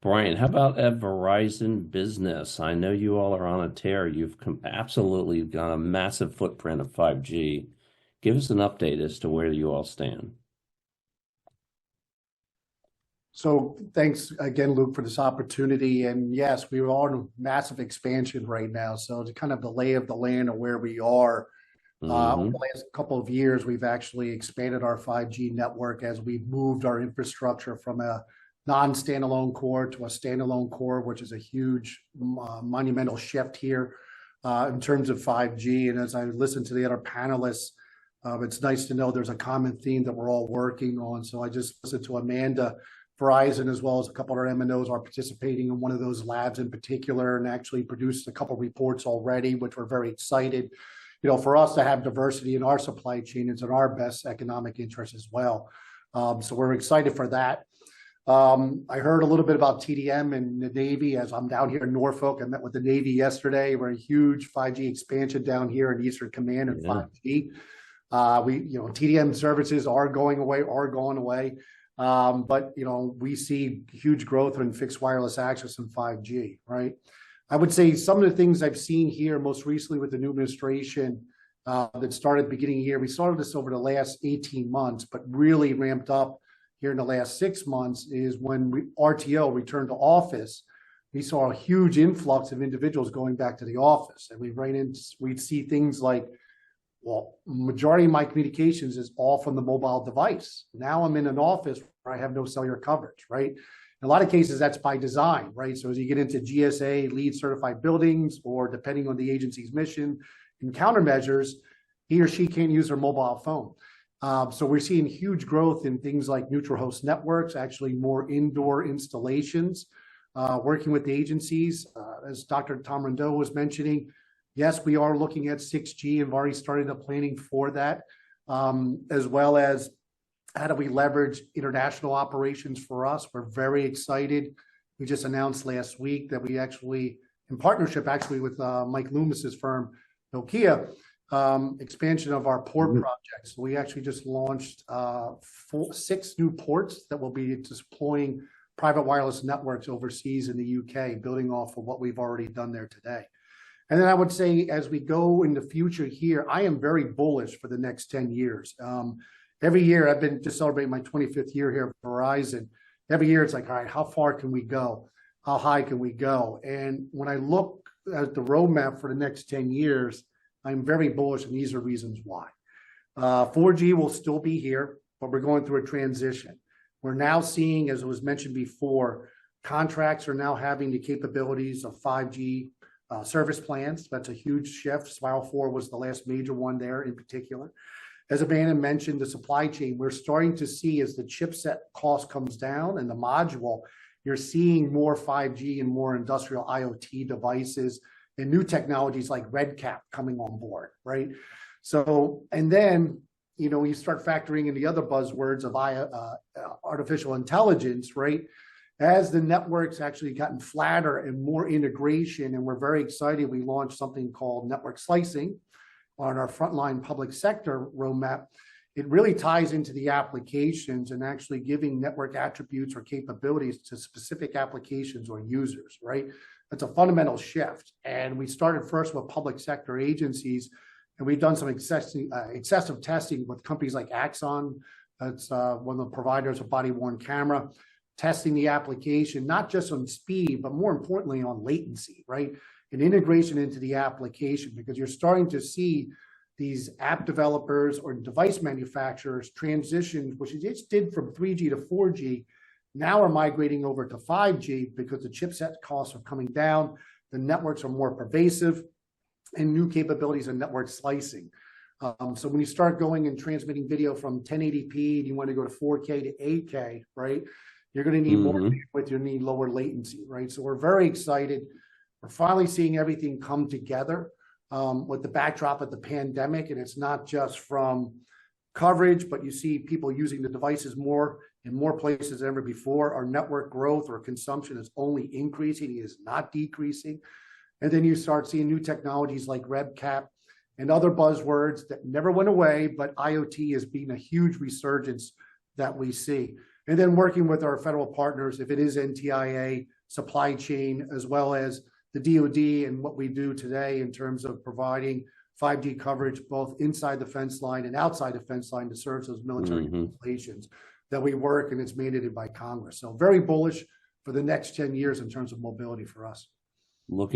Brian, how about at Verizon Business? I know you all are on a tear. You've absolutely got a massive footprint of 5G. Give us an update as to where you all stand. So thanks again, Luke, for this opportunity. And yes, we are in a massive expansion right now. So it's kind of the lay of the land of where we are. Over the last couple of years, we've actually expanded our 5G network as we've moved our infrastructure from a non-standalone core to a standalone core, which is a huge, monumental shift here in terms of 5G. And as I listen to the other panelists, it's nice to know there's a common theme that we're all working on. So I just listened to Amanda. Verizon, as well as a couple of our MNOs, are participating in one of those labs in particular, and actually produced a couple of reports already, which we're very excited. You know, for us to have diversity in our supply chain is in our best economic interest as well. So we're excited for that. I heard a little bit about TDM and the Navy as I'm down here in Norfolk. I met with the Navy yesterday. We're a huge 5G expansion down here in Eastern Command and 5G. TDM services are going away. But, you know, we see huge growth in fixed wireless access and 5G, right? I would say some of the things I've seen here most recently with the new administration that started beginning of year, we started this over the last 18 months, but really ramped up here in the last 6 months is when RTO returned to office, we saw a huge influx of individuals going back to the office. And we'd see things like, well, majority of my communications is all from the mobile device. Now I'm in an office where I have no cellular coverage, right? In a lot of cases, that's by design, right? So as you get into GSA, LEED certified buildings, or depending on the agency's mission and countermeasures, he or she can't use their mobile phone. So we're seeing huge growth in things like neutral host networks, actually more indoor installations, working with the agencies. As Dr. Tom Rondeau was mentioning, yes, we are looking at 6G and have already started the planning for that, as well as how do we leverage international operations for us. We're very excited. We just announced last week that we actually, in partnership actually with Mike Loomis's firm, Nokia, expansion of our port projects. So we actually just launched 6 new ports that will be deploying private wireless networks overseas in the UK, building off of what we've already done there today. And then I would say, as we go in the future here, I am very bullish for the next 10 years. Every year, I've been just celebrating my 25th year here at Verizon. Every year, it's like, all right, how far can we go? How high can we go? And when I look at the roadmap for the next 10 years, I'm very bullish, and these are reasons why. 4G will still be here, but we're going through a transition. We're now seeing, as it was mentioned before, contracts are now having the capabilities of 5G service plans. That's a huge shift. Smile 4 was the last major one there in particular. As Amanda mentioned, the supply chain, we're starting to see as the chipset cost comes down and the module, you're seeing more 5G and more industrial IoT devices and new technologies like RedCap coming on board, right? So, and then, you know, you start factoring in the other buzzwords of artificial intelligence, right? As the networks actually gotten flatter and more integration, and we're very excited, we launched something called network slicing on our frontline public sector roadmap. It really ties into the applications and actually giving network attributes or capabilities to specific applications or users, right? That's a fundamental shift. And we started first with public sector agencies, and we've done some excessive testing with companies like Axon. That's one of the providers of body-worn camera, testing the application, not just on speed, but more importantly on latency, right? And integration into the application, because you're starting to see these app developers or device manufacturers transition, which it just did from 3G to 4G, now are migrating over to 5G because the chipset costs are coming down, the networks are more pervasive, and new capabilities in network slicing. So when you start going and transmitting video from 1080p and you want to go to 4K to 8K, right? You're going to need more bandwidth, you need lower latency, right? So we're very excited. We're finally seeing everything come together with the backdrop of the pandemic. And it's not just from coverage, but you see people using the devices more in more places than ever before. Our network growth or consumption is only increasing, it is not decreasing. And then you start seeing new technologies like RedCap and other buzzwords that never went away, but IoT has been a huge resurgence that we see. And then working with our federal partners, if it is NTIA, supply chain, as well as the DoD and what we do today in terms of providing 5G coverage both inside the fence line and outside the fence line to serve those military installations that we work, and it's mandated by Congress. So very bullish for the next 10 years in terms of mobility for us. Looking